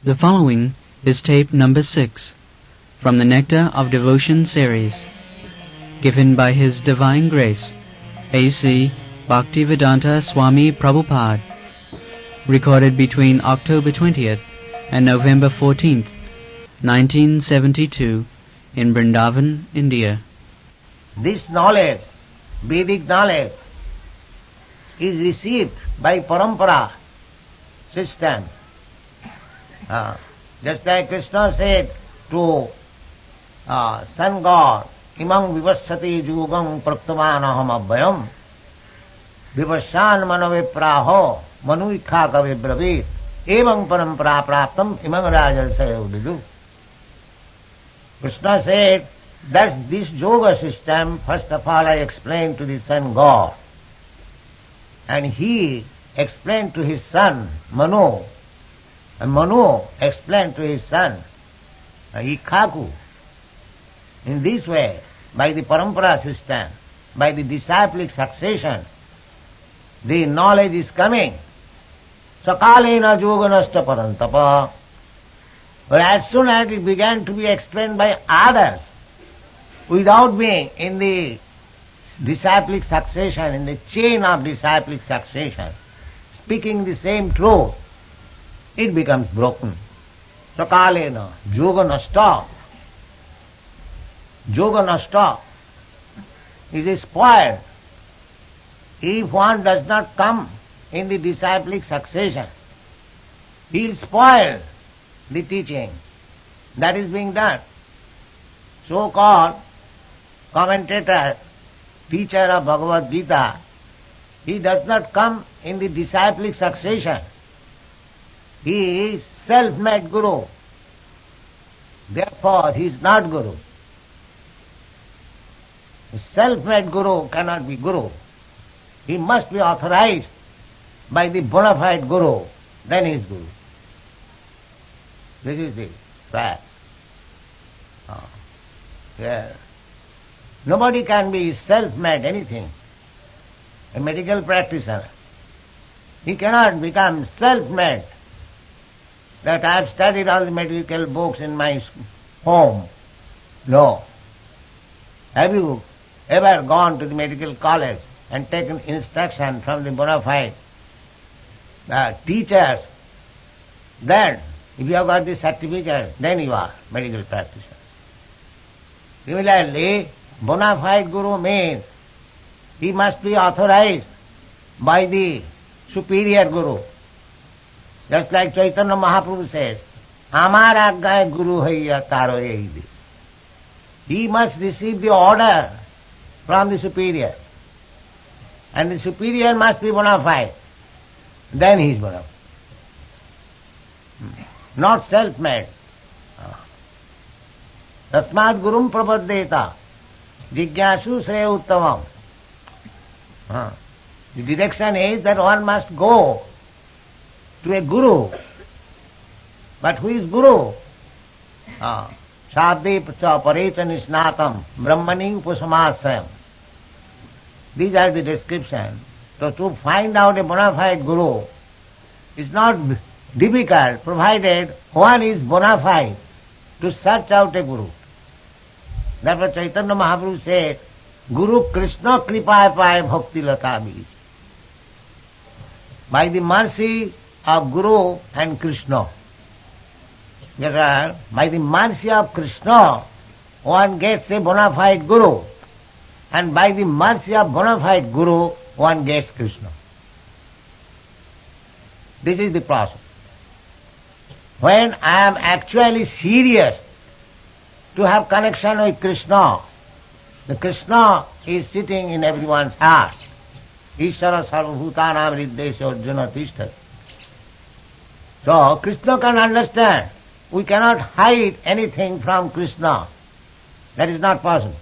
The following is tape number 6 from the Nectar of Devotion series, given by His Divine Grace, A.C. Bhaktivedanta Swami Prabhupada, recorded between October 20th and November 14th, 1972, in Vrindavan, India. This knowledge, Vedic knowledge, is received by parampara system. Just like Krishna said to sun god, imam vivassati yugam praktamanaham abhyam vivasyan manavipraho manuikha kavibravit evam parampara praptam imam rajarsaya vidu. Krishna said that this yoga system, first of all I explained to the sun god, and he explained to his son Manu, and Manu explained to his son Ikhaku. In this way, by the parampara system, by the disciplic succession, the knowledge is coming. Sakalena yoganasta parantapa. But as soon as it began to be explained by others, without being in the disciplic succession, in the chain of disciplic succession, speaking the same truth, it becomes broken. Sakalena, yoga nasta. Yoga nasta is spoiled. If one does not come in the disciplic succession, he will spoil the teaching that is being done. So-called commentator, teacher of Bhagavad Gita, he does not come in the disciplic succession. He is self-made guru. Therefore, he is not guru. A self-made guru cannot be guru. He must be authorized by the bona fide guru, then he is guru. This is the fact. Yeah. Nobody can be self-made anything. A medical practitioner, he cannot become self-made. That I have studied all the medical books in my home. No. Have you ever gone to the medical college and taken instruction from the bona fide teachers? Then, if you have got the certificate, then you are medical practitioner. Similarly, bona fide guru means he must be authorized by the superior guru. Just like Chaitanya Mahaprabhu says, Amar aggaye guru haiya taro ehi. He must receive the order from the superior. And the superior must be bona fide. Then he is bona fide. Not self-made. Tasmad gurum prapaddeta jigyasu sreya uttamam. The direction is that one must go to a guru. But who is guru? Sadhe pareta nisnatam brahmani upasamasayam. These are the descriptions. So to find out a bona fide guru is not difficult, provided one is bona fide to search out a guru. Therefore Chaitanya Mahaprabhu said, Guru Krishna kripaya paya bhakti lata bij. By the mercy of Guru and Krishna, by the mercy of Krishna, one gets a bona fide guru, and by the mercy of bona fide guru, one gets Krishna. This is the process. When I am actually serious to have connection with Krishna, the Krishna is sitting in everyone's heart. Ishvara sarvabhutanam riddesya arjuna tishthati. So Krishna can understand. We cannot hide anything from Krishna. That is not possible.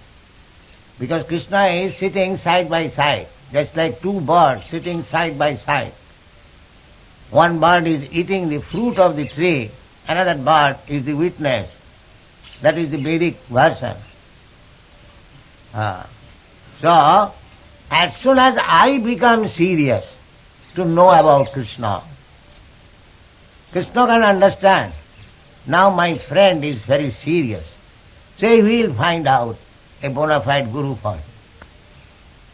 Because Krishna is sitting side by side, just like two birds sitting side by side. One bird is eating the fruit of the tree, another bird is the witness. That is the Vedic version. So, as soon as I become serious to know about Krishna, Krishna can understand now my friend is very serious, so he will find out a bona fide guru for him.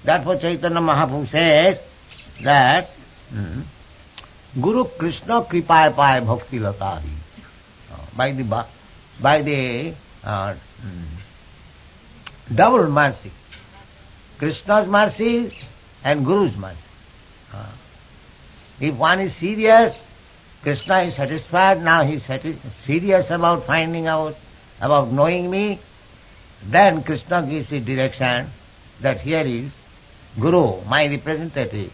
Therefore Chaitanya Mahaprabhu says that Guru Krishna kripaya paya bhakti latari. By the double mercy, Krishna's mercy and Guru's mercy. If one is serious, Krishna is satisfied, now he is serious about finding out, about knowing me, then Krishna gives the direction that here is Guru, my representative.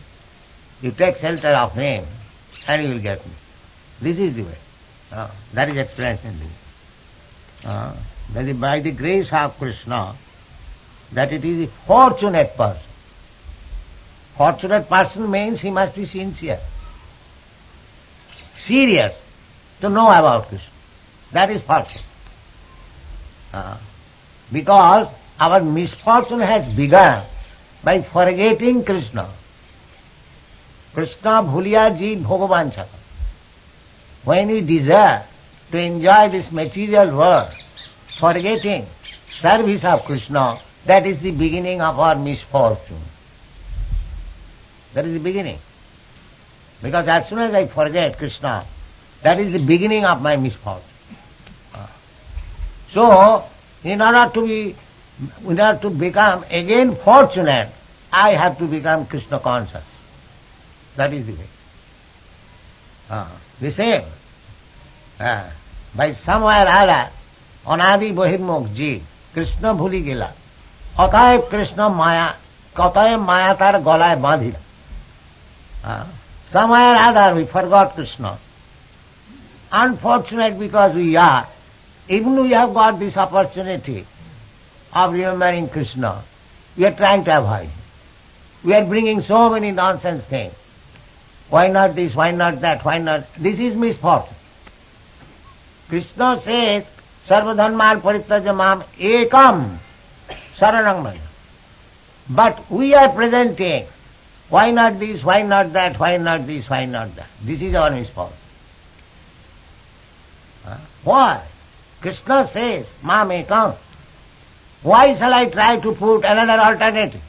You take shelter of him and you will get me. This is the way. That is explained in this. That is by the grace of Krishna, that it is a fortunate person. Fortunate person means he must be sincere, serious to know about Krishna. That is fortune. Because our misfortune has begun by forgetting Krishna. Krishna bhuliya jeev bhogavan chaka. When we desire to enjoy this material world, forgetting service of Krishna, that is the beginning of our misfortune. That is the beginning. Because as soon as I forget Krishna, that is the beginning of my misfortune. So, in order to become again fortunate, I have to become Krishna conscious. That is the way. The same. By somewhere or other, anadi bahirmukh jeev, Krishna bhuli gela. Ataev Krishna maya, kataev maya tar galaye bandhila. Somewhere or other we forgot Krishna. Unfortunate because we are. Even we have got this opportunity of remembering Krishna, we are trying to avoid him. We are bringing so many nonsense things. Why not this, why not that, why not... This is misfortune. Krishna says, Sarvadharman parityaja mam ekam saranam maya. But we are presenting, why not this, why not that, why not this, why not that. This is our misfortune. Why? Krishna says, mam ekam. Why shall I try to put another alternative?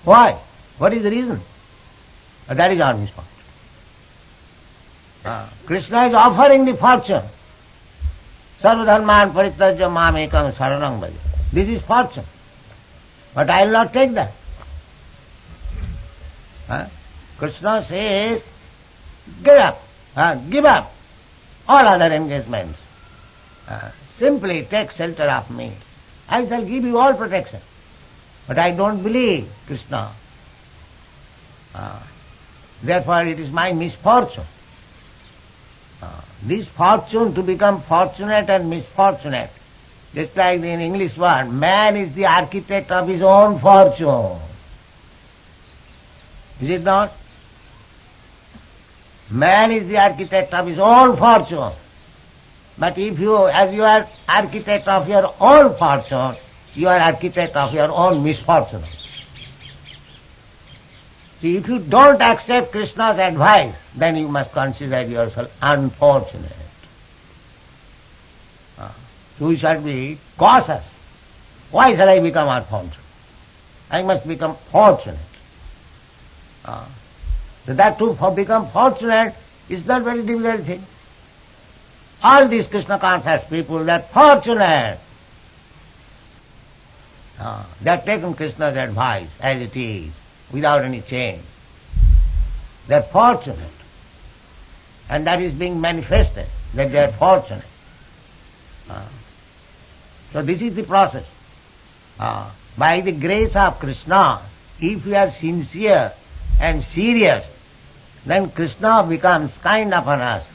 Why? What is the reason? That is our misfortune. Krishna is offering the fortune. Sarvadharman parityaja mam ekam saranam bhaja. This is fortune. But I will not take that. Krishna says, give up all other engagements. Simply take shelter of me. I shall give you all protection. But I don't believe Krishna. Therefore it is my misfortune. This fortune to become fortunate and misfortunate, just like in English word, man is the architect of his own fortune. Is it not? Man is the architect of his own fortune. But if you, as you are architect of your own fortune, you are architect of your own misfortune. See, if you don't accept Krishna's advice, then you must consider yourself unfortunate. So we shall be cautious. Why shall I become unfortunate? I must become fortunate. So that to become fortunate is not very difficult thing. All these Krishna conscious people, they are fortunate. They have taken Krishna's advice as it is, without any change. They are fortunate. And that is being manifested, that they are fortunate. So this is the process. By the grace of Krishna, if we are sincere and serious, then Krishna becomes kind upon us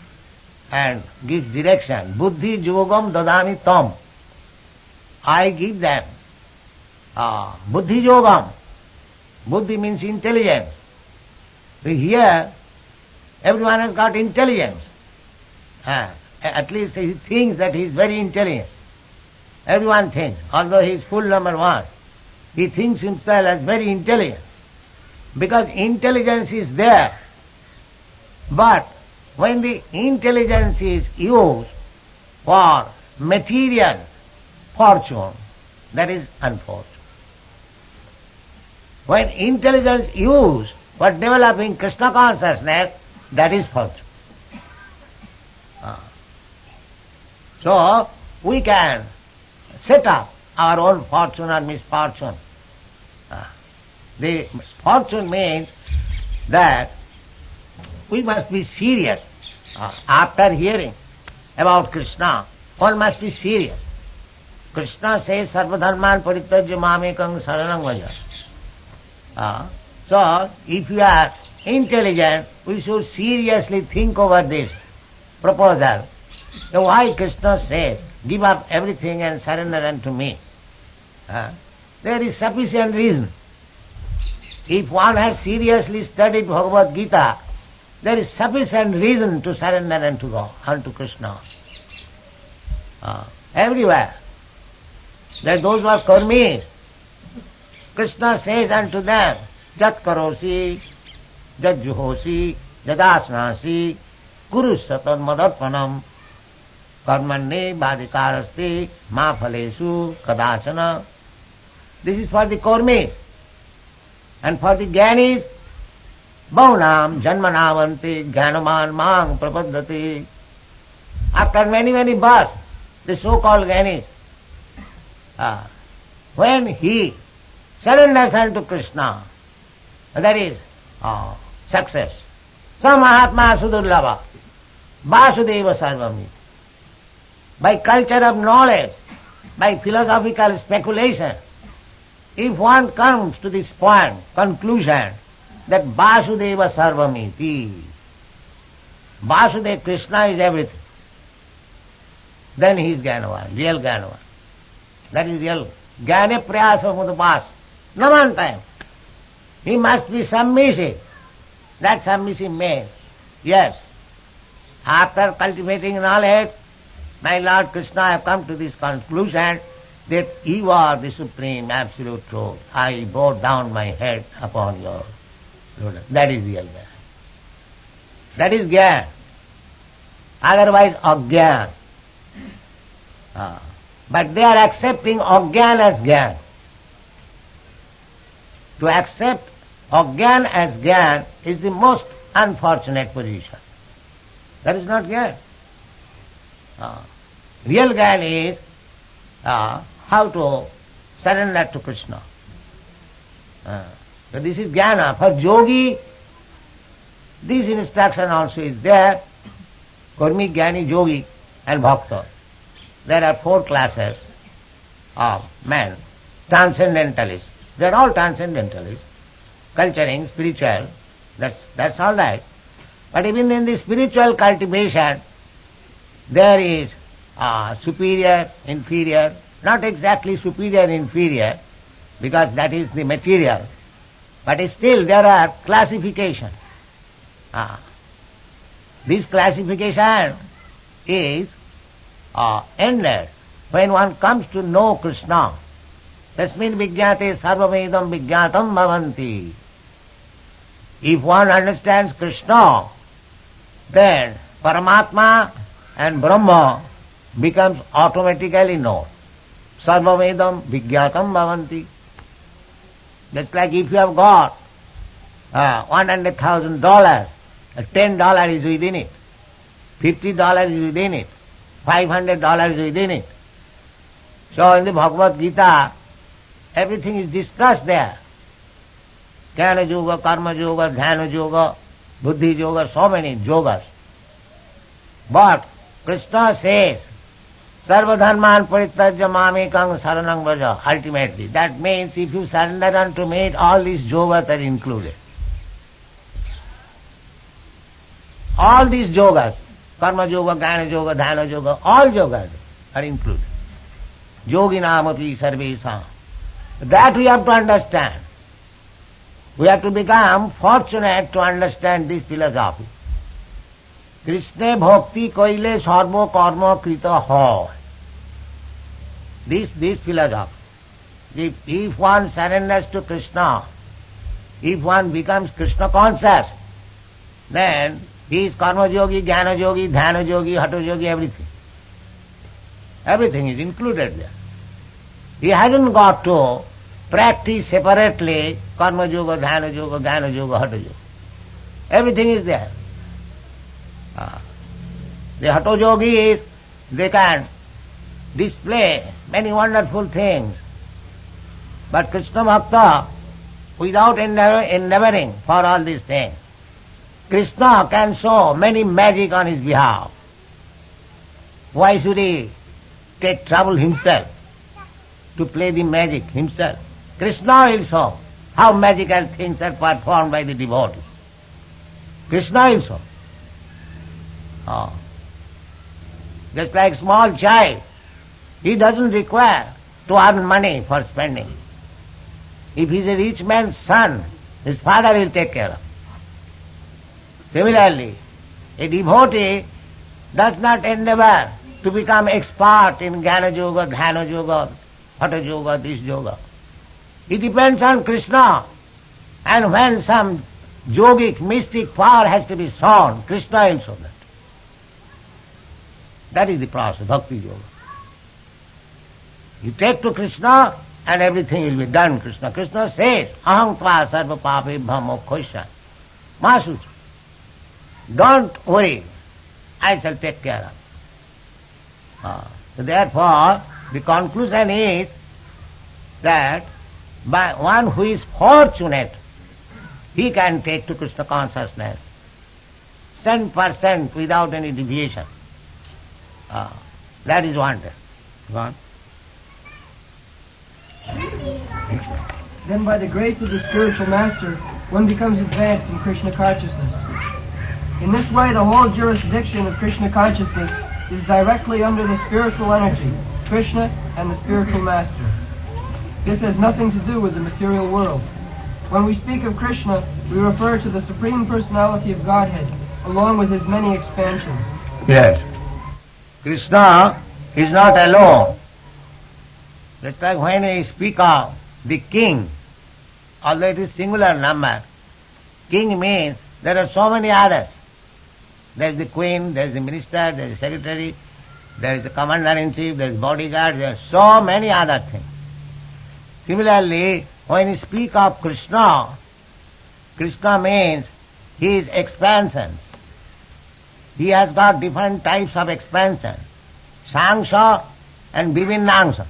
and gives direction. Buddhi yogam dadami tam. I give them. Buddhi yogam. Buddhi means intelligence. Here, everyone has got intelligence. At least he thinks that he is very intelligent. Everyone thinks, although he is full number one, he thinks himself as very intelligent. Because intelligence is there, but when the intelligence is used for material fortune, that is unfortunate. When intelligence used for developing Krishna consciousness, that is fortune. So, we can set up our own fortune or misfortune. The fortune means that we must be serious. After hearing about Krishna, one must be serious. Krishna says, Sarvadharman parityajya mamekam saranam vaja. So, if you are intelligent, we should seriously think over this proposal. So why Krishna says, give up everything and surrender unto me? There is sufficient reason. If one has seriously studied Bhagavad Gita, there is sufficient reason to surrender unto God, unto Krishna. Everywhere. There are those who are karmis. Krishna says unto them, Jat karosi, Jat juhosi, Jadasnasi, Kurusatan madarpanam, Karmanne bhadikarasti, ma phalesu, kadachana. This is for the karmis. And for the jnanis, Bhaunam janmanavanti jnanaman mang prapaddati. After many births, the so-called jnanis, when he surrenders unto Krishna, that is success. Sa Mahatma Sudurlava, Vasudeva Sarvami. By culture of knowledge, by philosophical speculation, if one comes to this point, conclusion, that Vasudeva Sarvamiti, Vasudeva Krishna is everything, then he is Jnanavan, real Jnanavan. That is real Jnana Prayasa Mudapas. No one time. He must be submissive. That submissive means, yes, after cultivating knowledge, my Lord Krishna, I have come to this conclusion that you are the supreme absolute truth. I bow down my head upon your lotus. That is real Jnana. That is Jnana. Otherwise, Ajnana. But they are accepting Ajnana as Jnana. To accept Ajnana as Jnana is the most unfortunate position. That is not Jnana. Real Jnana is how to surrender to Krishna. So this is Jnana. For yogi, this instruction also is there. Karmi, Jnani, Yogi and Bhakta. There are 4 classes of men. Transcendentalists. They are all transcendentalists. Culturing, spiritual, that's all right. But even in the spiritual cultivation, there is superior, inferior, not exactly superior, inferior, because that is the material. But still there are classifications. This classification is ended when one comes to know Krishna. Tasmin vijñāte sarvamedam vijñātam bhavanti. If one understands Krishna, then Paramatma and Brahma becomes automatically known. Sarvamedam vijñātam bhavanti. That's like if you have got $100,000, $10 is within it, $50 is within it, $500 is within it. So in the Bhagavad Gita, everything is discussed there. Jnana yoga, karma yoga, dhyana yoga, buddhi yoga, so many yogas. But Krishna says, Sarvadharman parityajya mamekam saranam vraja, ultimately. That means if you surrender unto me, all these yogas are included. All these yogas, karma yoga, jnana yoga, dhyana yoga, all yogas are included. Yoginam api sarvesam. That we have to understand. We have to become fortunate to understand this philosophy. Krishna bhakti koile sarva karma krita hoy. This philosophy. If one surrenders to Krishna, if one becomes Krishna conscious, then He is karma yogi, jnana yogi, dhyana yogi, hatha yogi, everything. Everything is included there. He hasn't got to practice separately karma yoga, dhyana yoga, jnana yoga, hatha yoga. Everything is there. The hatha yogis, they can display many wonderful things. But Krishna Bhakta, without endeavoring for all these things, Krishna can show many magic on his behalf. Why should he take trouble himself to play the magic himself? Krishna will show how magical things are performed by the devotees. Krishna will show. Just like small child, he doesn't require to earn money for spending. If he is a rich man's son, his father will take care of him. Similarly, a devotee does not endeavor to become expert in Jnana Yoga, Dhyana Yoga, Hatha Yoga, this yoga. He depends on Krishna. And when some yogic, mystic power has to be shown, Krishna will show that. That is the process, Bhakti Yoga. You take to Krishna and everything will be done. Krishna says, Aham tva sarva papebham moksha. Masucha. Don't worry, I shall take care of it. So therefore, the conclusion is that by one who is fortunate, he can take to Krishna consciousness 100% without any deviation. That is one thing. Go on. Then by the grace of the spiritual master, one becomes advanced in Krishna consciousness. In this way, the whole jurisdiction of Krishna consciousness is directly under the spiritual energy, Krishna and the spiritual master. This has nothing to do with the material world. When we speak of Krishna, we refer to the Supreme Personality of Godhead, along with his many expansions. Yes. Krishna is not alone. Just like when we speak of the king, although it is singular number, king means there are so many others. There is the queen, there is the minister, there is the secretary, there is the commander-in-chief, there is bodyguard, there are so many other things. Similarly, when you speak of Krishna, Krishna means his expansions. He has got different types of expansion. Sangsha and Vivinnangsha.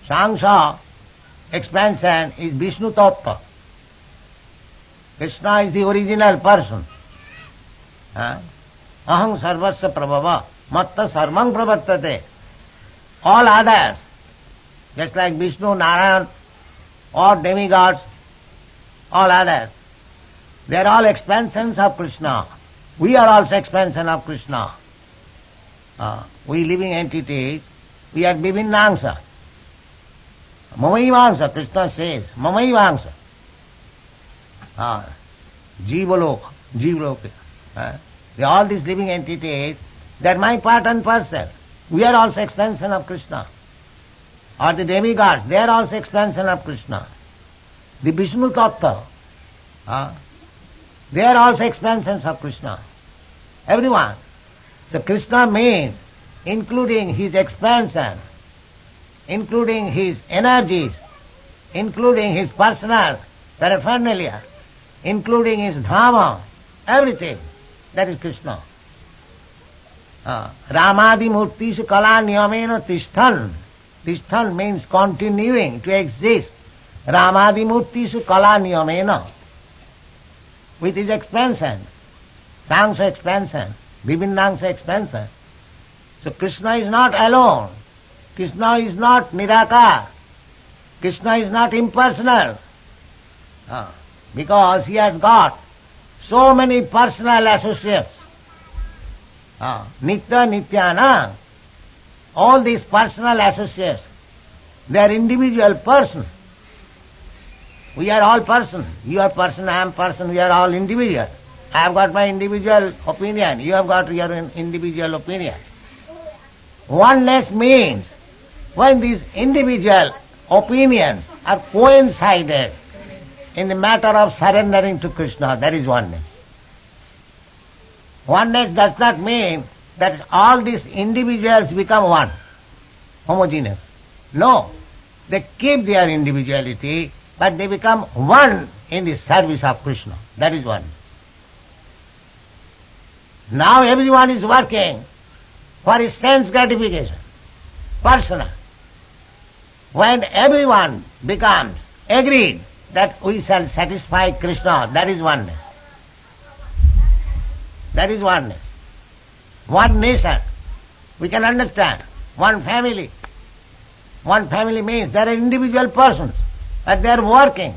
Sangsha expansion is Vishnu Tattva. Krishna is the original person. Aham sarvasya prabhava matta sarvang pravartate. All others, just like Vishnu, Narayan, or demigods, all others, they are all expansions of Krishna. We are also expansion of Krishna. We living entities, we are Vivinnangsha. Mamaivangsa, Krishna says, Mamaivangsa. Jivaloka. All these living entities, they are my part and parcel. We are also expansion of Krishna. Or the demigods, they are also expansion of Krishna. The Vishnu Tattva, they are also expansions of Krishna. Everyone. So Krishna means including his expansion, including his energies, including his personal paraphernalia, including his dhamma, everything. That is Krishna. Ramadi murtisu kala niyamena tishthan. Tishthan means continuing to exist. Ramadi murtisu kala niyamena. With his expansion, Sangsha expansion, Vivinnangsha expansion. So Krishna is not alone. Krishna is not nirakar. Krishna is not impersonal. Because he has got so many personal associates. Nitya, Nityana, all these personal associates, they are individual persons. We are all persons. You are person, I am person, we are all individual. I have got my individual opinion, you have got your individual opinion. Oneness means when these individual opinions are coincided in the matter of surrendering to Krishna, that is oneness. Oneness does not mean that all these individuals become one, homogeneous. No, they keep their individuality, but they become one in the service of Krishna. That is one. Now everyone is working for his sense gratification, personal. When everyone becomes agreed that we shall satisfy Krishna, that is oneness. That is oneness. One nation, we can understand. One family. One family means there are individual persons, but they are working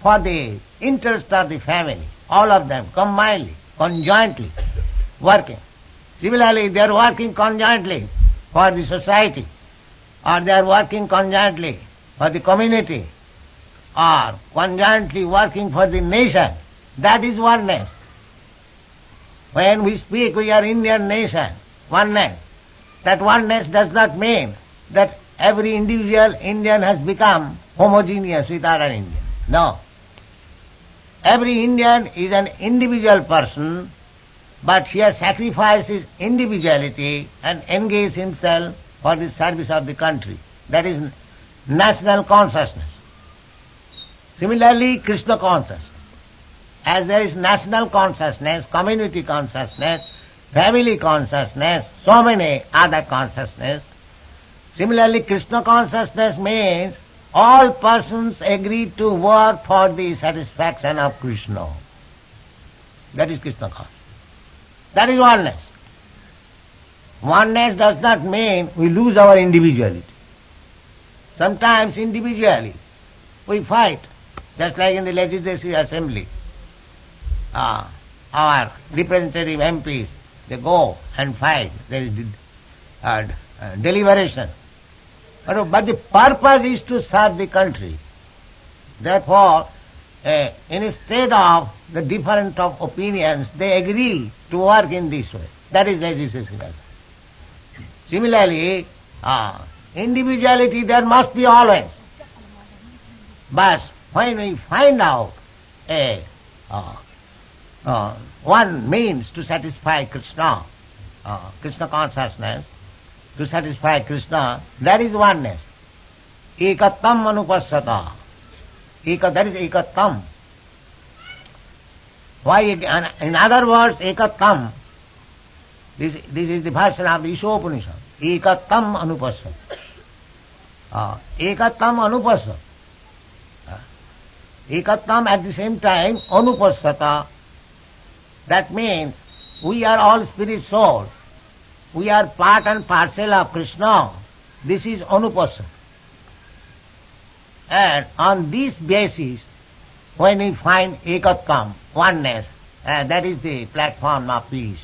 for the interest of the family. All of them combinedly, conjointly working. Similarly, they are working conjointly for the society, or they are working conjointly for the community, or conjointly working for the nation. That is oneness. When we speak we are Indian nation, oneness, that oneness does not mean that every individual Indian has become homogeneous with other Indians. No. Every Indian is an individual person, but he has sacrificed his individuality and engaged himself for the service of the country. That is national consciousness. Similarly, Krishna consciousness. As there is national consciousness, community consciousness, family consciousness, so many other consciousness. Similarly, Krishna consciousness means all persons agree to work for the satisfaction of Krishna. That is Krishna consciousness. That is oneness. Oneness does not mean we lose our individuality. Sometimes individually we fight, just like in the Legislative Assembly. Our representative MPs, they go and fight. There is deliberation. But the purpose is to serve the country. Therefore, instead of the difference of opinions, they agree to work in this way. That is legislation. Similarly, individuality there must be always. But when we find out one means to satisfy Krishna, Krishna consciousness, to satisfy Krishna, that is oneness. Ekattam anupassata. That is ekattam. Why? In other words, ekattam. This is the version of the Ishopanishad. Ekattam anupassata. Ekattam anupassata. Ekattam at the same time anupassata. That means we are all spirit souls. We are part and parcel of Krishna. This is anupassana. And on this basis, when we find ekattam, oneness, that is the platform of peace.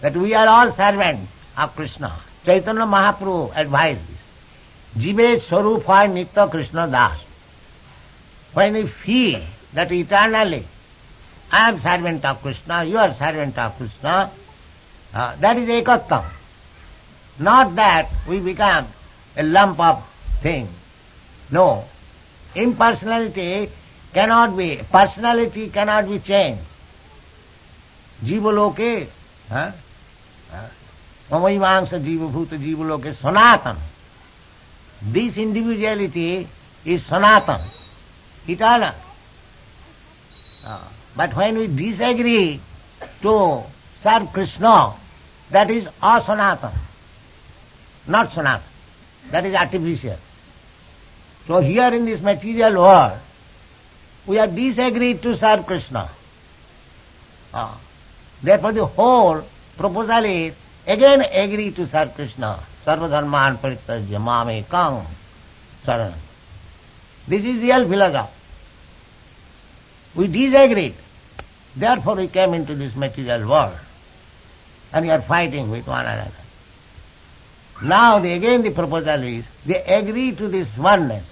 That we are all servants of Krishna. Chaitanya Mahaprabhu advised this. Jive Swarupa Nitya Krishna Das. When we feel that eternally I am servant of Krishna, you are servant of Krishna, that is ekattam. Not that we become a lump of thing. No. Impersonality cannot be, personality cannot be changed. Jivaloke, mamaivangsha jivabhuta jivaloke sanatan. This individuality is sanatan, eternal. But when we disagree to serve Krishna, that is asanatan, not sanatan. That is artificial. So here in this material world, we are disagreed to serve Krishna. Therefore the whole proposal is again agree to serve Krishna. Sarvadharman parityajya mamekam saranam. This is real philosophy. We disagreed. Therefore we came into this material world and we are fighting with one another. Now again the proposal is they agree to this oneness,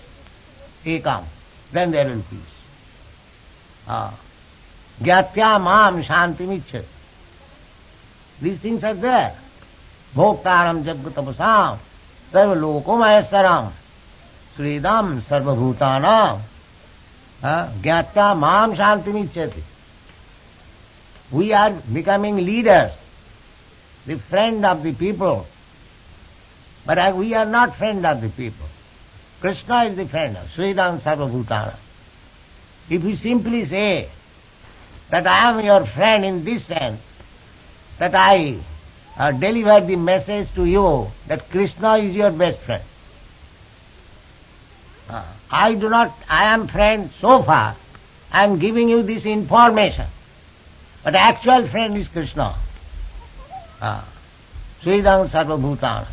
ekam, then there will be peace. Gyatya mam shantimichet. These things are there. Bhoktaram jagatapasam sarva lokomayasaram sridam sarva bhutanam Jnatva mam shantimicchati. We are becoming leaders, the friend of the people. But we are not friend of the people. Krishna is the friend of Sridham Sarvabhutana. If you simply say that I am your friend in this sense, that I deliver the message to you that Krishna is your best friend. I am friend so far, I am giving you this information. But the actual friend is Krishna. Sridham Sarvabhutana.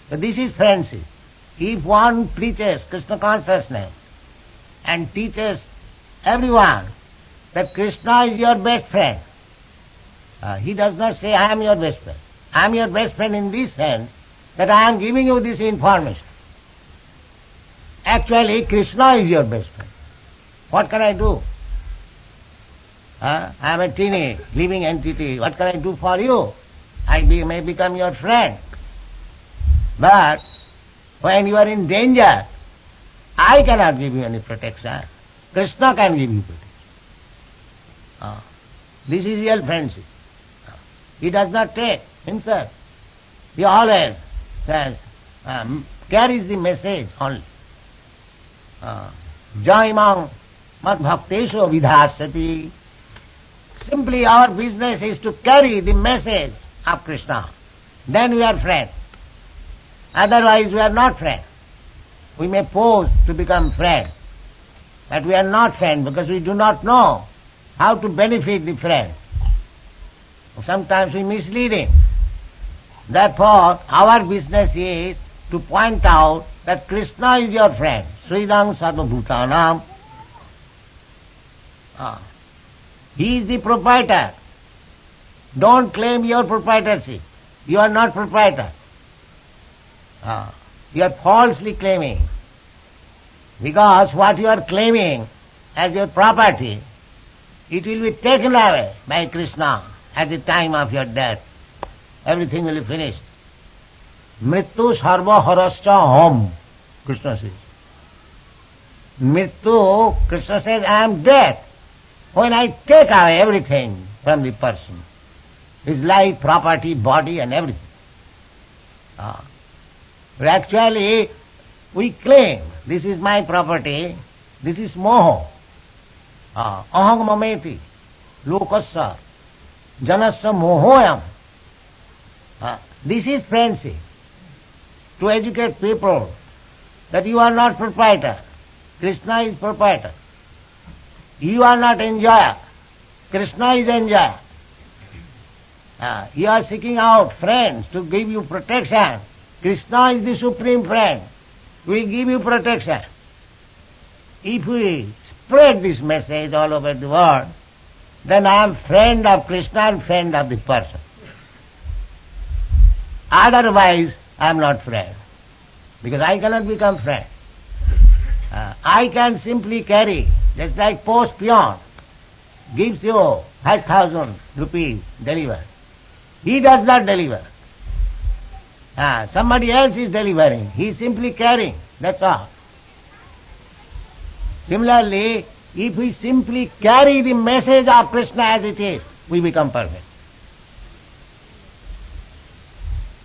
So this is friendship. If one preaches Krishna consciousness and teaches everyone that Krishna is your best friend, he does not say, I am your best friend. I am your best friend in this sense that I am giving you this information. Actually, Krishna is your best friend. What can I do? I am a teeny living entity. What can I do for you? I may become your friend. But when you are in danger, I cannot give you any protection. Krishna can give you protection. This is real friendship. He does not take himself. He always says, carries the message only. Jaimang mat bhaktesho vidhasati. Simply our business is to carry the message of Krishna. Then we are friends. Otherwise we are not friends. We may pose to become friends, but we are not friends because we do not know how to benefit the friend. Sometimes we mislead him. Therefore, our business is to point out that Krishna is your friend. Sridham Sarvabhutanam. He is the proprietor. Don't claim your proprietorship. You are not proprietor. You are falsely claiming. Because what you are claiming as your property, it will be taken away by Krishna at the time of your death. Everything will be finished. Mrittu sarva harascha hom, Krishna says. Mrittu, Krishna says, I am dead. When I take away everything from the person, his life, property, body and everything. But actually, we claim, this is my property, this is moho. Aham mameti, lokasya, janasya mohoyam. This is friendship. To educate people that you are not proprietor. Krishna is proprietor. You are not enjoyer. Krishna is enjoyer. You are seeking out friends to give you protection. Krishna is the supreme friend. We give you protection. If we spread this message all over the world, then I am friend of Krishna and friend of the person. Otherwise, I am not friend. Because I cannot become friend. I can simply carry, just like post peon gives you 5,000 rupees, deliver. He does not deliver. Somebody else is delivering. He is simply carrying. That's all. Similarly, if we simply carry the message of Krishna as it is, we become perfect.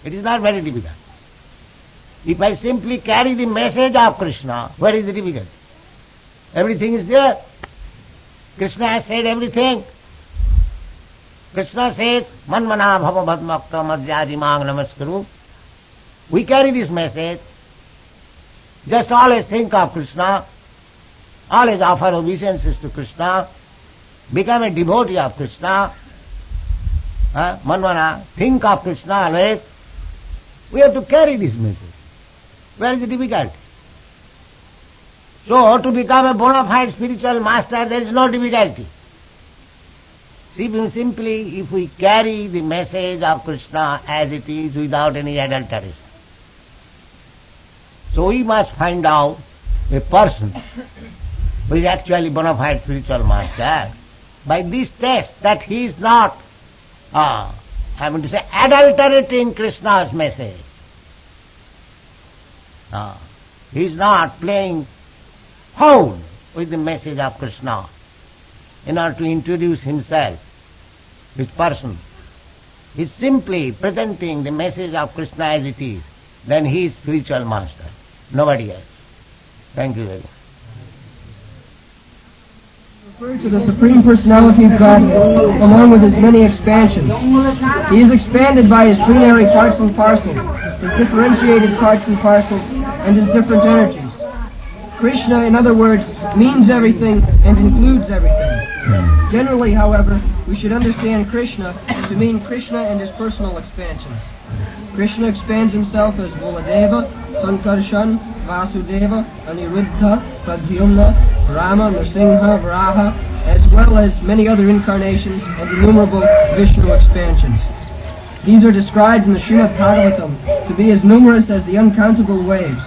It is not very difficult. If I simply carry the message of Krishna, where is the difficulty? Everything is there. Krishna has said everything. Krishna says, Manmana bhava bhadmakta madhyajimang namaskaru. We carry this message. Just always think of Krishna. Always offer obeisances to Krishna. Become a devotee of Krishna. Manmana, think of Krishna always. We have to carry this message. Where is the difficulty? So, to become a bona fide spiritual master, there is no difficulty. Simply, if we carry the message of Krishna as it is without any adulteration. So we must find out a person who is actually bona fide spiritual master by this test that he is not, adulterating Krishna's message. He is not playing foul with the message of Krishna in order to introduce himself, his person. He is simply presenting the message of Krishna as it is. Then he is spiritual master, nobody else. Thank you very much. Referring to the Supreme Personality of Godhead, along with his many expansions. He is expanded by his plenary parts and parcels, his differentiated parts and parcels, and his different energies. Krishna, in other words, means everything and includes everything. Generally, however, we should understand Krishna to mean Krishna and his personal expansions. Krishna expands himself as Buladeva, Sankarshan, Vasudeva, Aniruddha, Pradyumna, Rama, Nrsimha, Varaha, as well as many other incarnations and innumerable Vishnu expansions. These are described in the Srimad Bhagavatam to be as numerous as the uncountable waves.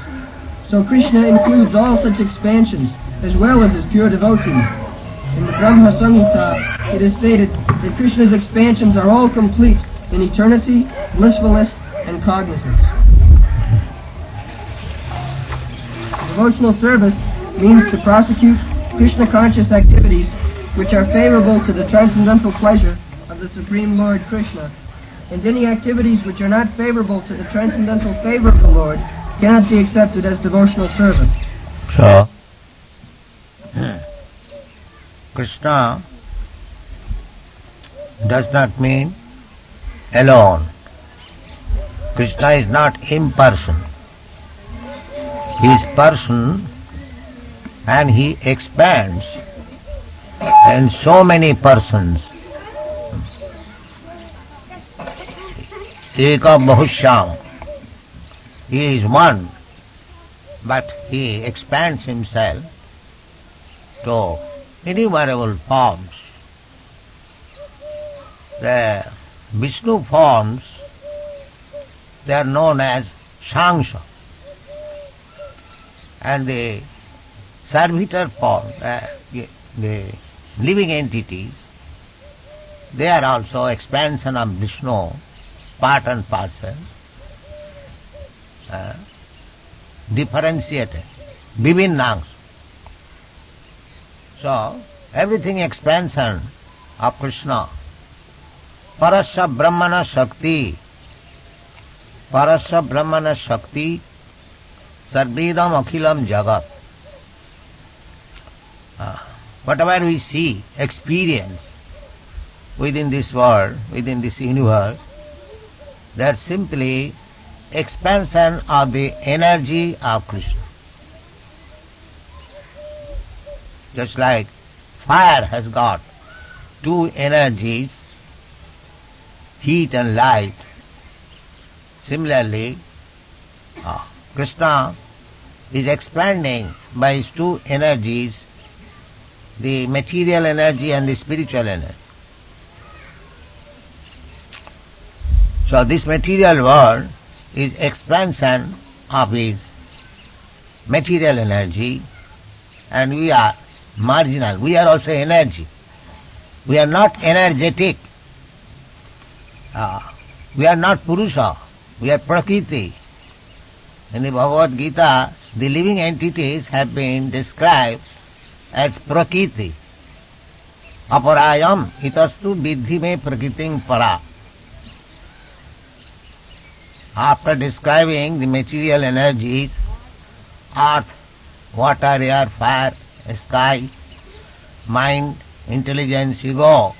So Krishna includes all such expansions, as well as his pure devotees. In the Brahma Samhita, it is stated that Krishna's expansions are all complete in eternity, blissfulness, and cognizance. Devotional service means to prosecute Krishna-conscious activities which are favorable to the transcendental pleasure of the Supreme Lord Krishna, and any activities which are not favorable to the transcendental favor of the Lord cannot be accepted as devotional service. So, Krishna does not mean alone. Krishna is not impersonal. He is person and he expands in so many persons. Eka Bahushyam. He is one, but he expands himself to innumerable forms. The Vishnu forms, they are known as Shangsha. And the servitor form, the living entities, they are also expansion of Vishnu, part and parcel, differentiated, Vivinnangs. So, everything expansion of Krishna. Parasya Brahmana Shakti, Parasya Brahmana Shakti, Sarvedam Akhilam Jagat. Whatever we see, experience within this world, within this universe, they are simply expansion of the energy of Krishna. Just like fire has got two energies, heat and light, similarly, Krishna is expanding by his two energies, the material energy and the spiritual energy. So this material world is expansion of his material energy, and we are marginal. We are also energy. We are not energetic. We are not Purusha. We are Prakriti. In the Bhagavad Gita, the living entities have been described as Prakriti. Aparayam itastu vidhi me prakritim para. After describing the material energies, earth, water, air, fire, sky, mind, intelligence, ego,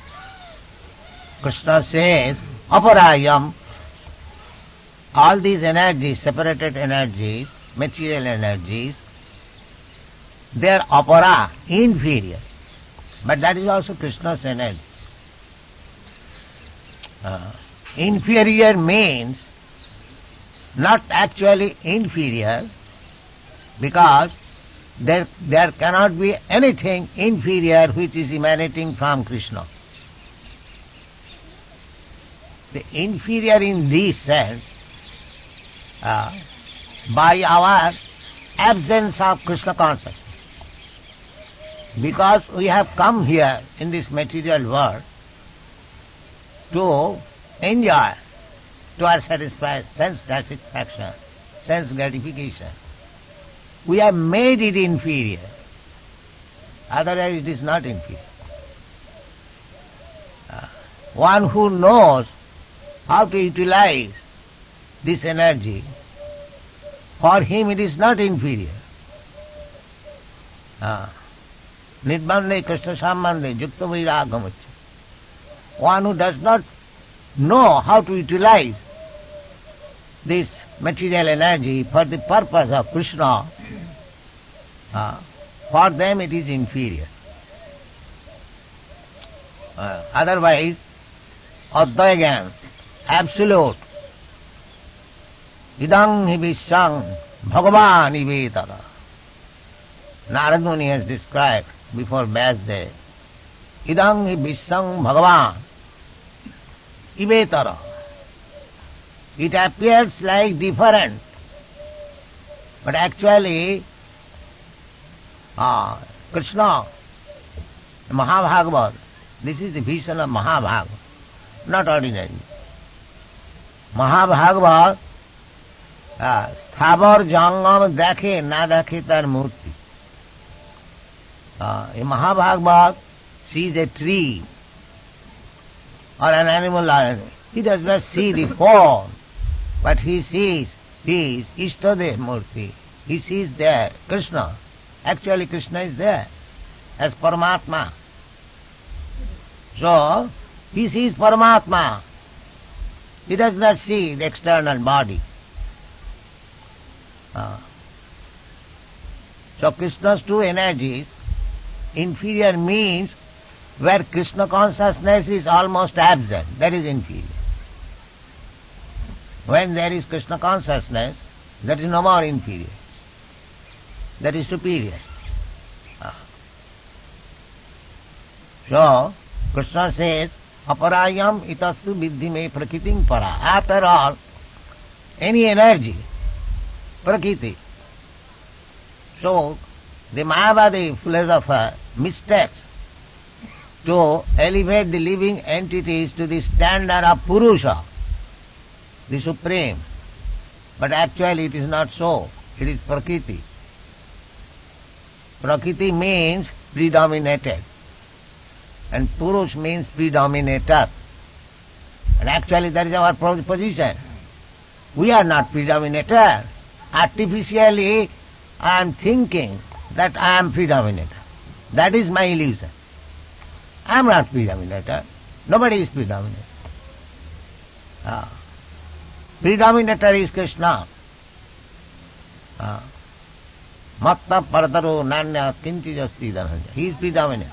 Krishna says, Aparayam, all these energies, separated energies, material energies, they are apara, inferior. But that is also Krishna's energy. Inferior means not actually inferior, because there cannot be anything inferior which is emanating from Krishna. The inferior in this sense, by our absence of Krishna consciousness. Because we have come here in this material world to enjoy, to our sense satisfaction, sense gratification. We have made it inferior. Otherwise it is not inferior. One who knows how to utilize this energy, for him it is not inferior. Nirbandhe Krishna Sambandhe Yukta Vairagamucca. One who does not know how to utilize this material energy for the purpose of Krishna, for them it is inferior. Otherwise, Advaya, absolute, idang hi vishang bhagavan ivetara. Narad Muni has described before Vyasdev, idang hi vishang bhagavan ivetara. It appears like different, but actually Krishna, Mahabhagavad, this is the vision of Mahabhagavad, not ordinary. Mahabhagavad sthavar jangam dekhe na dekhe tar murti. In Mahabhagavad sees a tree or an animal. He does not see the form, but he sees his Ishtadev Murti. He sees there Krishna. Actually Krishna is there as Paramatma. So, he sees Paramatma. He does not see the external body. So Krishna's two energies, inferior means where Krishna consciousness is almost absent, that is inferior. When there is Krishna consciousness, that is no more inferior. That is superior. So, Krishna says, aparayam itastu viddhi me prakritim para. After all, any energy, prakriti. So, the Mayavadi philosopher mistakes to elevate the living entities to the standard of Purusha, the Supreme. But actually it is not so. It is Prakriti. Prakriti means predominated, and Purush means predominator. And actually that is our position. We are not predominator. Artificially I am thinking that I am predominator. That is my illusion. I am not predominator. Nobody is predominator. Predominator is Krishna. Matta parataro nanya kinchi jasti dhananja. He is predominant.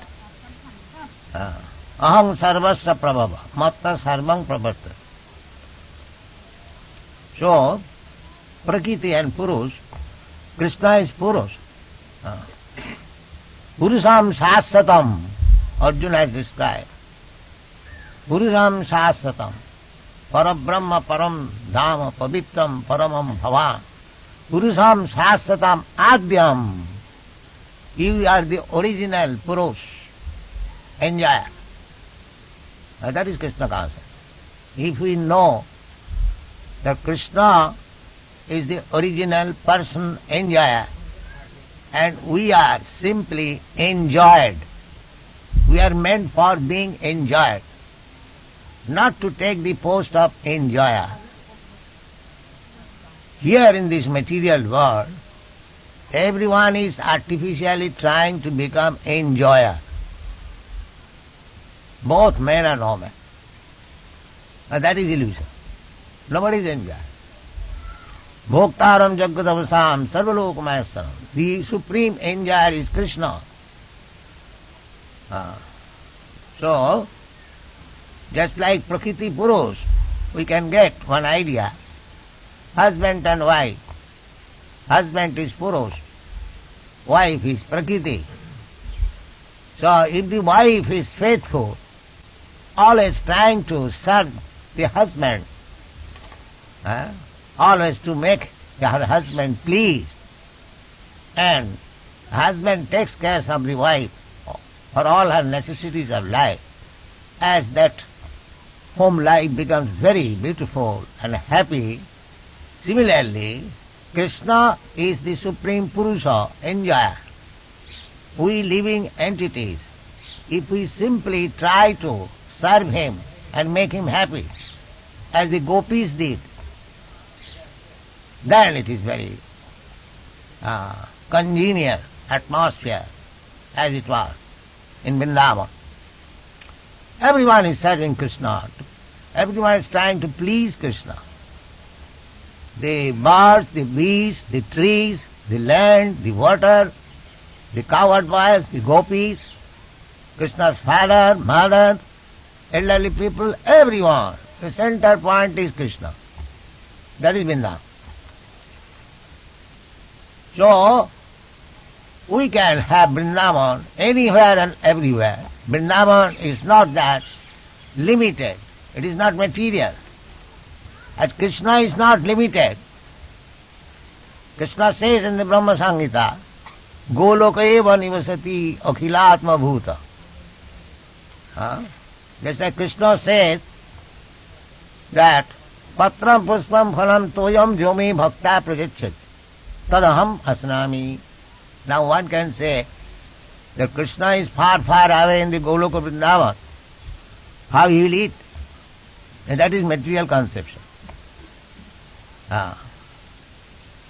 Aham sarvasya prabhava. Matta sarvang pravarta. So, Prakriti and Purush, Krishna is Purush. Purusham shasatam, Arjuna has described. Purusham shasatam, parabrahma param dhama pavitram paramam bhavan. Purusham shasatam adyam. You are the original Purush, enjoyer. That is Krishna concept. If we know that Krishna is the original person, enjoyer, and we are simply enjoyed. We are meant for being enjoyed, not to take the post of enjoyer. Here in this material world, everyone is artificially trying to become enjoyer, both men and women. And that is illusion. Nobody is enjoyer. Bhoktaram jagadavasam sarvalokamayasam. The supreme enjoyer is Krishna. So, just like Prakriti Purush, we can get one idea. Husband and wife. Husband is Purush, wife is Prakriti. So, if the wife is faithful, always trying to serve the husband, always to make her husband pleased, and husband takes care of the wife for all her necessities of life, as that home life becomes very beautiful and happy. Similarly, Krishna is the supreme Purusha, enjoyer. we living entities, if we simply try to serve him and make him happy, as the gopis did, then it is very congenial atmosphere, as it was in Vrindavan. Everyone is serving Krishna. Everyone is trying to please Krishna. The birds, the beasts, the trees, the land, the water, the cowherd boys, the gopis, Krishna's father, mother, elderly people, everyone. The center point is Krishna. That is Vrindavan. So, we can have Vrindavan anywhere and everywhere. Vrindavan is not that limited. It is not material. As Krishna is not limited. Krishna says in the Brahma Samhita, Goloka eva nivasati akhilatma bhuta. Just like Krishna says that Patram puspam phalam toyam jomi bhakta prajachyati tadaham asnami. Now one can say that Krishna is far, far away in the Goloka Vrindavan. How he will eat? And that is material conception.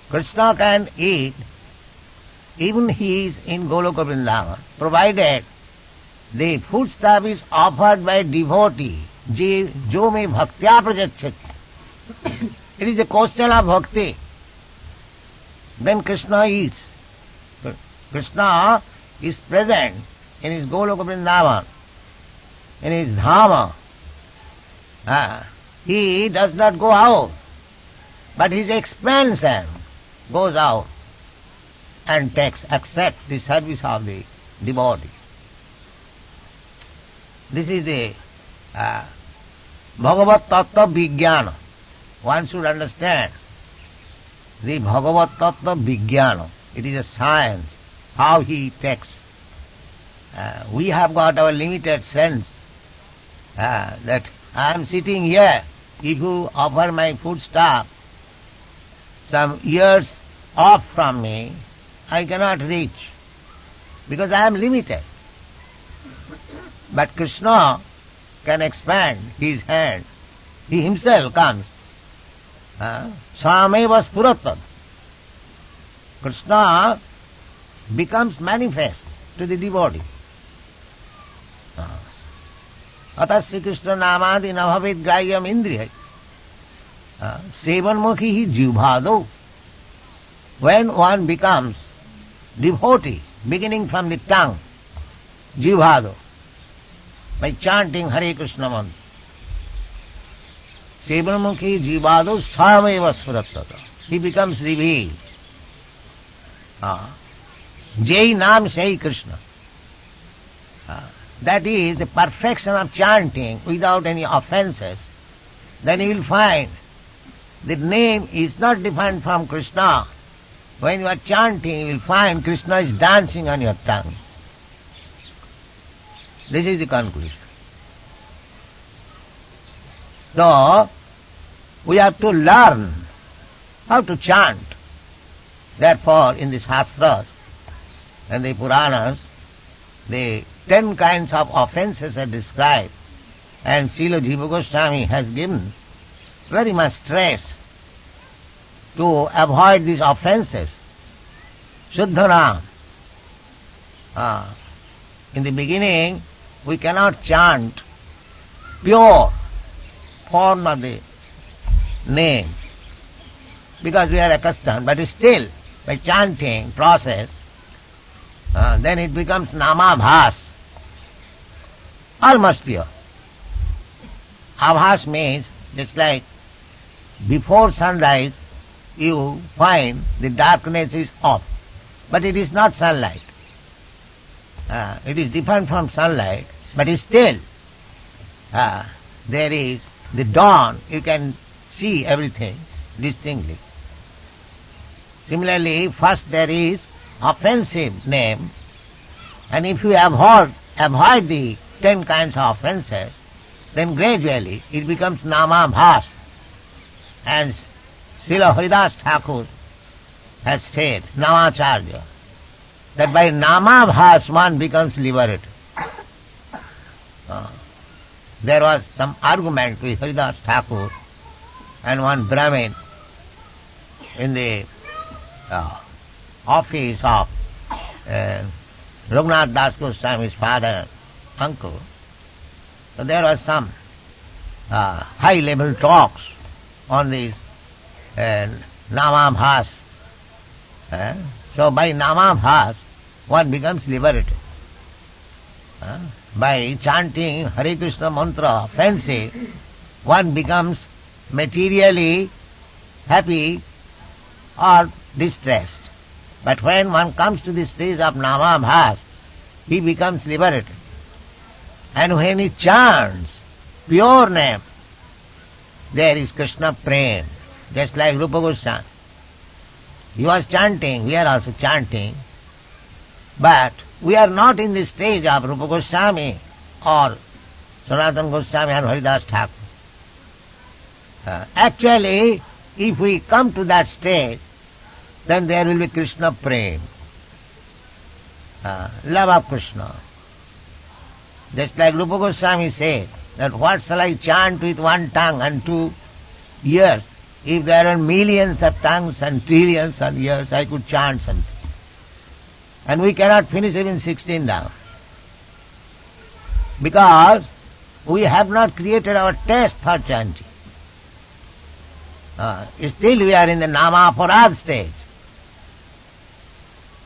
Krishna can eat even he is in Goloka Vrindavan, provided the foodstuff is offered by devotee, jo me bhaktya prajachyati. It is a question of bhakti. Then Krishna eats. Krishna is present in his Goloka Vrindavan, in his Dhama. He does not go out, but his expansion goes out and accepts the service of the devotee. This is the Bhagavat Tattva Vijnana. One should understand the Bhagavat Tattva Vijnana. It is a science, how he takes. We have got our limited sense that I am sitting here. If you offer my foodstuff some years off from me, I cannot reach, because I am limited. But Krishna can expand his hand. He himself comes. Sameva spuratad. Krishna becomes manifest to the devotee. Atasya Krishna namadi nabhavet grahyam indriyai. Sevanmukhi hi jivbhado. When one becomes devotee, beginning from the tongue, jivbhado, by chanting Hare Krishna mantra, Sevanmukhi jivbhado sameva spuratata. He becomes revealed. Jai Nam Sai Krishna. That is the perfection of chanting without any offenses. Then you will find the name is not different from Krishna. When you are chanting, you will find Krishna is dancing on your tongue. This is the conclusion. So, we have to learn how to chant. Therefore, in the Shastras and the Puranas, the 10 kinds of offences are described, and Srila Jiva Goswami has given very much stress to avoid these offences. Shuddhanam. In the beginning, we cannot chant pure form of the name, because we are accustomed, but still, by chanting process, then it becomes namabhas, almost pure. Abhas means, just like before sunrise, you find the darkness is off, but it is not sunlight. It is different from sunlight, but still there is the dawn, you can see everything distinctly. Similarly, first there is offensive name, and if you avoid the 10 kinds of offences, then gradually it becomes namabhas. And Srila Haridas Thakur has said, Namacharya, that by namabhas one becomes liberated. There was some argument with Haridas Thakur and one Brahmin in the office of Raghunath Das Goswami's father, uncle. So there was some high-level talks on these namabhas. So by namabhas one becomes liberated. By chanting Hare Krishna mantra fancy, one becomes materially happy or distressed. But when one comes to the stage of namabhas, he becomes liberated. And when he chants pure name, there is Krishna prema, just like Rupa Goswami. He was chanting, we are also chanting, but we are not in the stage of Rupa Goswami or Sanatana Goswami or Haridas Thakur. Actually, if we come to that stage, then there will be Krishna prema, love of Krishna. Just like Rupa Goswami said, that what shall I chant with one tongue and 2 ears? If there are millions of tongues and trillions of ears, I could chant something. And we cannot finish even 16 down. Because we have not created our taste for chanting. Still we are in the Namaparad stage.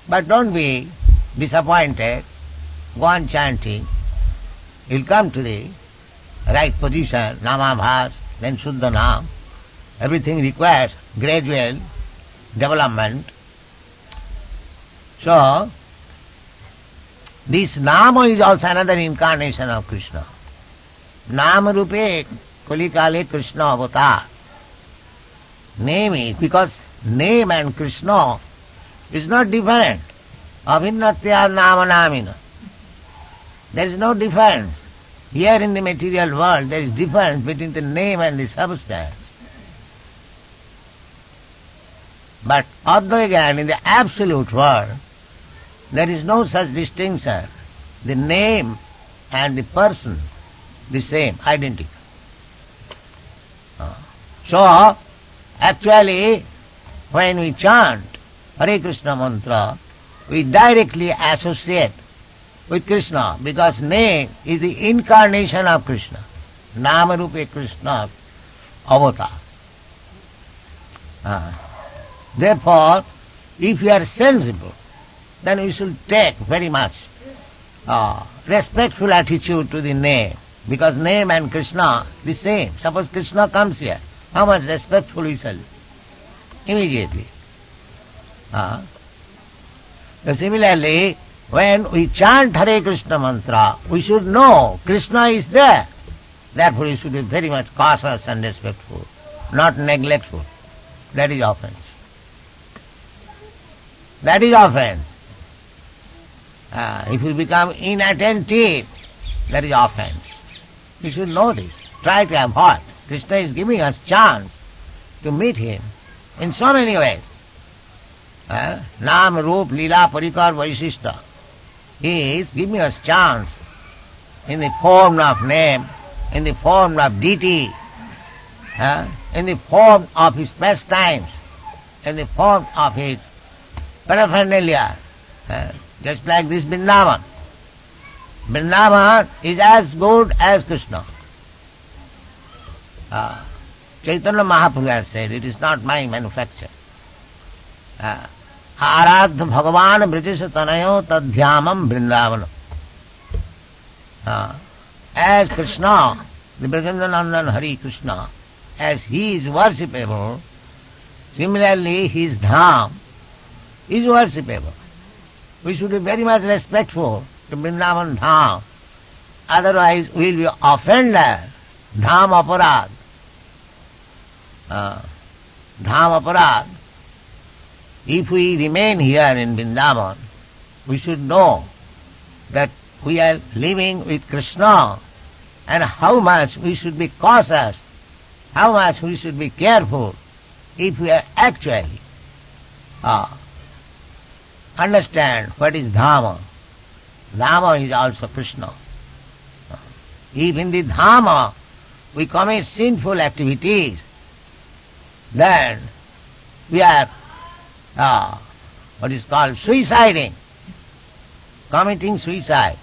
But don't be disappointed. Go on chanting. You'll come to the right position, Namabhas, then Shuddha Nam. Everything requires gradual development. So, this Nama is also another incarnation of Krishna. Nama Rupe Kalikale Krishna Avatar. Name is, because name and Krishna is not different. Avinnatya Nama Namina. There is no difference. Here in the material world there is difference between the name and the substance. But Advaita, in the absolute world, there is no such distinction. The name and the person, the same, identical. So, actually, when we chant Hare Krishna mantra, we directly associate with Krishna, because name is the incarnation of Krishna. Nama Rupe Krishna Avatar. Therefore, if you are sensible, then we should take very much respectful attitude to the name, because name and Krishna the same. Suppose Krishna comes here, how much respectful we shall be? Immediately. So similarly, when we chant Hare Krishna mantra, we should know Krishna is there. Therefore we should be very much cautious and respectful, not neglectful. That is offense. That is offense. If you become inattentive, that is offense. We should know this. Try to avoid. Krishna is giving us chance to meet him in so many ways. Nam, Roop, Leela, Parikar, Vaishishta. He is giving us chance in the form of name, in the form of deity, in the form of his pastimes, in the form of his paraphernalia, just like this Vrindavan. Vrindavan is as good as Krishna. Chaitanya Mahaprabhu has said, it is not my manufacture. Aradha Bhagavan British Tanayo Tadhyamam Vrindavanam. As Krishna, the Brajandanandan Hari Krishna, as he is worshipable, similarly his dham is worshipable. We should be very much respectful to Vrindavan dham. Otherwise we will be offended. Dham aparad. Dham aparad. If we remain here in Vrindavan, we should know that we are living with Krishna, and how much we should be cautious, how much we should be careful if we are actually understand what is Dhamma. Dhamma is also Krishna. If in the Dhamma we commit sinful activities, then we are what is called suiciding, committing suicide.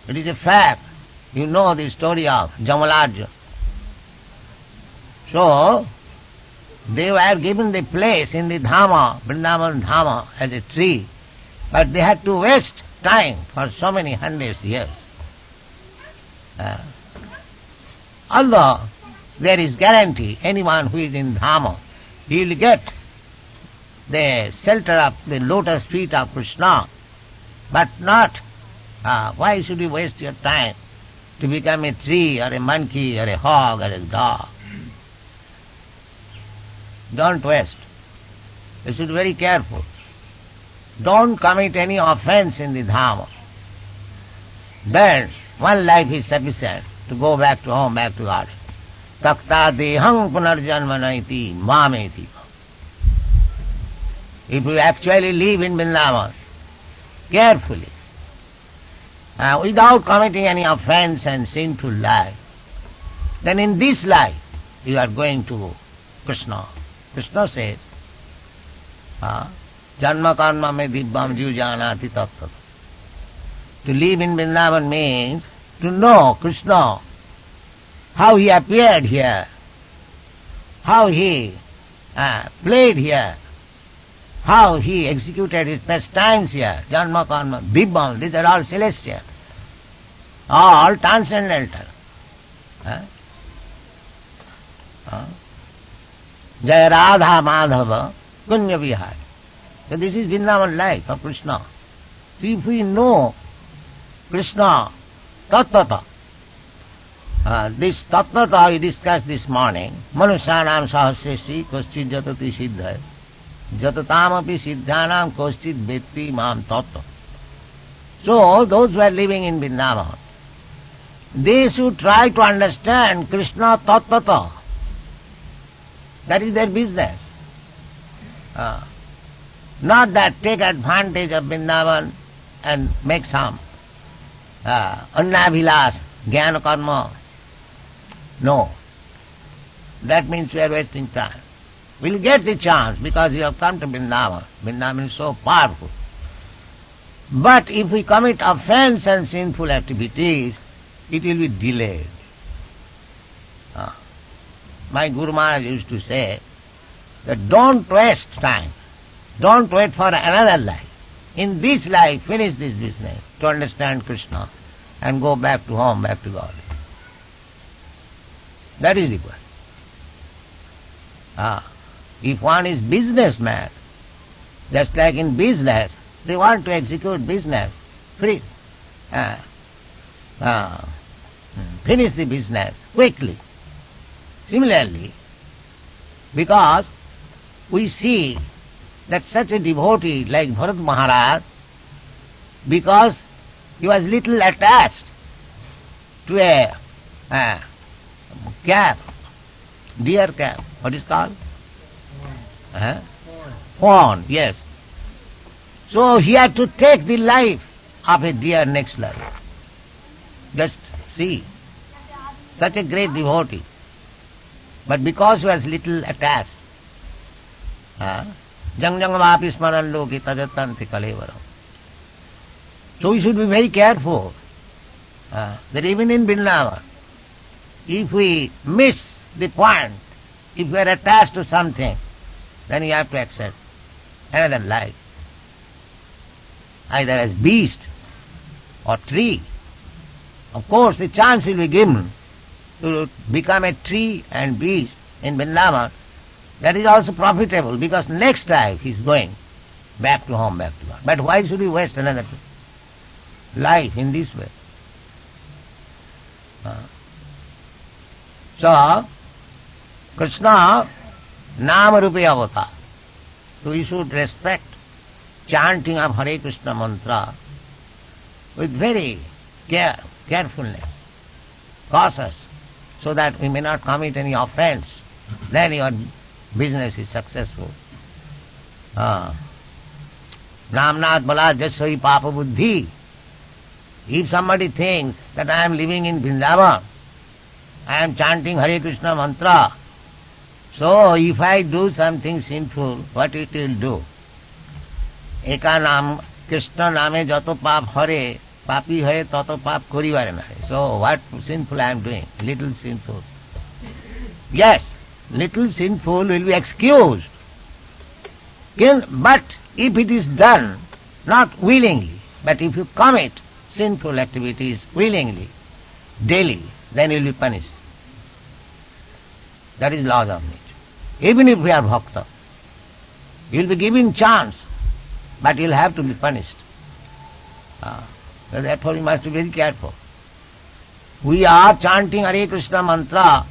It is a fact. You know the story of Jamalaj. So, they were given the place in the Dhamma, Vrindavan Dhamma, as a tree, but they had to waste time for so many hundreds of years. Although there is guarantee, anyone who is in Dhamma, he will get the shelter of the lotus feet of Krishna, but not, why should you waste your time to become a tree or a monkey or a hog or a dog? Don't waste. You should be very careful. Don't commit any offense in the Dhamma. Then one life is sufficient to go back to home, back to God. Takta dehang punarjanmanaiti mameti. If you actually live in Vrindavan carefully, without committing any offense and sinful life, then in this life you are going to Krishna. Krishna says, Janma karma me dibbam jiv janati tattva. To live in Vrindavan means to know Krishna, how he appeared here, how he played here, how he executed his pastimes here. Janma karma, dibbam, these are all celestial, all transcendental. Jaya Radha Madhava Kunya Vihari. So this is Vrindavan life of Krishna. So if we know Krishna Tattvata, this Tattvata we discussed this morning, Manusyanam Sahasreshi Koschid Jatati Siddhaya Jatatam api Siddhanam Koschid Vetti Mam Tattva. So those who are living in Vrindavan, they should try to understand Krishna Tattvata. That is their business. Not that take advantage of Vrindavan and make some annabhilas, jnana karma. No. That means we are wasting time. We'll get the chance because you have come to Vrindavan. Vrindavan is so powerful. But if we commit offense and sinful activities, it will be delayed. My Guru Maharaj used to say that don't waste time. Don't wait for another life. In this life, finish this business to understand Krishna and go back to home, back to God. That is the point. If one is businessman, just like in business, they want to execute business free. Finish the business quickly. Similarly, because we see that such a devotee like Bharat Maharaj, because he was little attached to a calf, deer calf, what is called? Fawn, yes. So he had to take the life of a deer next life. Just see, such a great devotee. But because he was little attached, jang jang vapi smaran loki tajatanti kalevaram. So we should be very careful that even in Vrindavan, if we miss the point, if we are attached to something, then you have to accept another life, either as beast or tree. Of course, the chance will be given to become a tree and beast in Vrindavan. That is also profitable because next life he is going back to home, back to God. But why should we waste another life in this way? So, Krishna Nama Rupi Avatar. So we should respect chanting of Hare Krishna mantra with very carefulness, cautious, so that we may not commit any offense. Then your business is successful. Namnath Bala Jasai Papa Buddhi. If somebody thinks that I am living in Vrindavan, I am chanting Hare Krishna mantra, so if I do something sinful, what it will do? Eka nam Krishna name jato pap hare, papi hoye tato pap koribare nahe. So what sinful I am doing? Little sinful. Yes, little sinful will be excused. But if it is done not willingly, but if you commit sinful activities willingly, daily, then you will be punished. That is laws of nature. Even if we are bhakta, you will be given chance, but you will have to be punished. So therefore we must be very careful. We are chanting Hare Krishna mantra,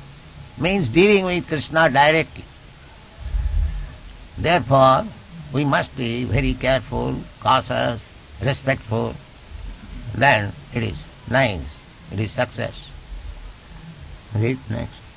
means dealing with Krishna directly. Therefore, we must be very careful, cautious, respectful. Then it is nice, it is success. Read next.